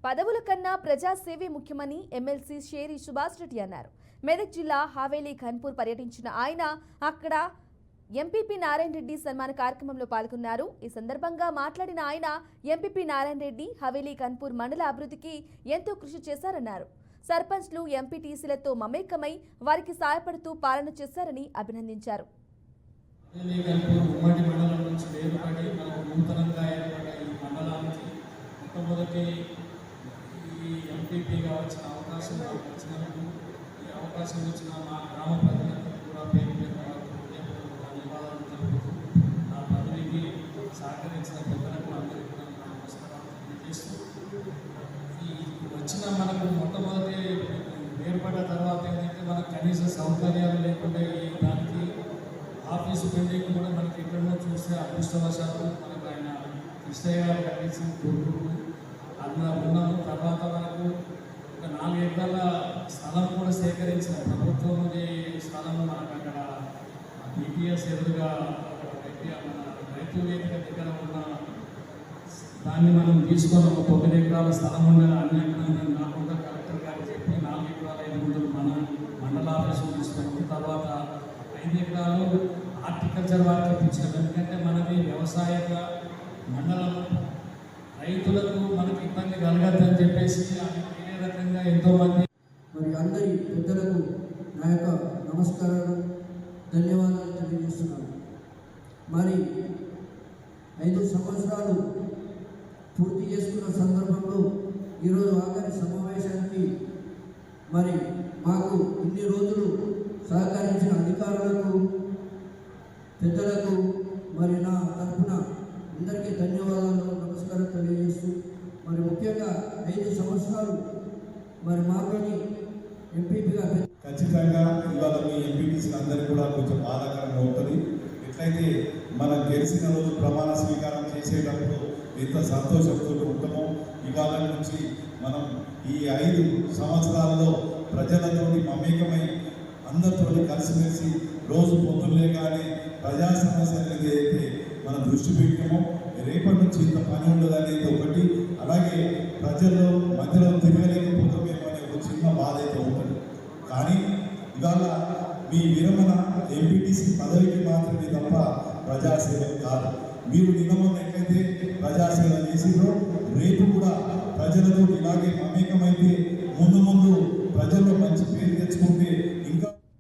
పదవుల కన్నా ప్రజాసేవే ముఖ్యమని ఎమ్మెల్సీ షేరి సుభాష్ రెడ్డి అన్నారు. మెదక్ జిల్లా హవేలీ ఖన్పూర్ పర్యటించిన ఆయన అక్కడ ఎంపీపీ నారాయణ రెడ్డి సన్మాన కార్యక్రమంలో పాల్గొన్నారు. ఈ సందర్భంగా మాట్లాడిన ఆయన ఎంపీపీ నారాయణ రెడ్డి హవేలీ ఖన్పూర్ మండల అభివృద్ధికి ఎంతో కృషి చేశారన్నారు. సర్పంచ్లు ఎంపీటీసీలతో మమేకమై వారికి సాయపడుతూ పాలన చేశారని అభినందించారు. ఎంపీపీగా వచ్చిన అవకాశం వచ్చినందుకు ఈ అవకాశం వచ్చిన మా గ్రామ ప్రజలందరికీ కూడా పేరు ధన్యవాదాలు తెలుపుతూ నా పదవికి సహకరించిన పెద్దలకు అందరికీ కూడా నమస్కారాలు తెలియజేస్తూ ఈ వచ్చిన మనకు మొట్టమొదటి ఏర్పడ్డ తర్వాత ఏంటంటే మనకు కనీస సౌకర్యాలు లేకుండా దానికి ఆఫీసు బిల్డింగ్ కూడా మనకి ఎక్కడో చూస్తే అదృష్టవశాత్తు మనకు ఆయన కృష్ణయ్య గారు కలిసి అందులో ఉన్నాము. తర్వాత మనకు ఒక 4 ఎకరాల స్థలం కూడా సేకరించిన ప్రభుత్వం స్థలం మనకు అక్కడ బీటీఎస్ ఎదురుగా మన రైతు వేదిక దగ్గర ఉన్న దాన్ని మనం తీసుకొని ఒక 9 ఎకరాల స్థలం ఉండాలి. అన్ని ఎకరాలు కాకుండా కలెక్టర్ గారు చెప్పి 4 ఎకరాల 5 గుంటలు మన మండల ఆఫీసు తీసుకున్నాము. తర్వాత 5 ఎకరాలు హార్టికల్చర్ వారికి ఇప్పించాము. ఎందుకంటే మనది వ్యవసాయ మండలం రైతులకు మనకు ఇబ్బంది కలగద్దని చెప్పేసి వేరే రకంగా ఎంతోమంది మరి అందరి పెద్దలకు నా యొక్క నమస్కారాలు ధన్యవాదాలు తెలియజేస్తున్నాను. మరి 5 సంవత్సరాలు పూర్తి చేసుకున్న సందర్భంలో ఈరోజు ఆఖరి సమావేశానికి మరి మాకు ఇన్ని రోజులు సహకరించిన అధికారులకు పెద్దలకు మరి నా తరఫున అందరికీ ధన్యవాదాలు నమస్కారం తెలియజేస్తూ మరి ముఖ్యంగా 5 సంవత్సరాలు మరి మాతోని ఎంపీపీగా ఖచ్చితంగా ఇవాళ మీ ఎంపీటీసీలు అందరికీ కూడా కొంచెం బాధాకరంగా ఉంటుంది. ఎట్లయితే మనం గెలిచిన రోజు ప్రమాణ స్వీకారం చేసేటప్పుడు ఎంత సంతోషంతో ఉంటామో ఇవాళ నుంచి మనం ఈ 5 సంవత్సరాల్లో ప్రజలతో మమేకమై అందరితో కలిసిమెలిసి రోజు పొద్దున్నే కానీ ప్రజా సమస్యలు ఏదైతే మనం దృష్టి పెట్టామో రేపటి నుంచి ఇంత పని ఉండదు అనేది ఒకటి. అలాగే ప్రజల్లో మధ్యలో తిరగలేకపోతామేమో అనే ఒక చిన్న బాధ అయితే ఉంటుంది. కానీ ఇవాళ మీ విరమణ ఎంపీటీసీ పదవికి మాత్రమే తప్ప ప్రజాసేవ కాదు. మీరు నిన్నమొన్న ఎట్లయితే ప్రజాసేవ చేసిందో రేపు కూడా ప్రజలతో ఇలాగే మమేకమైతే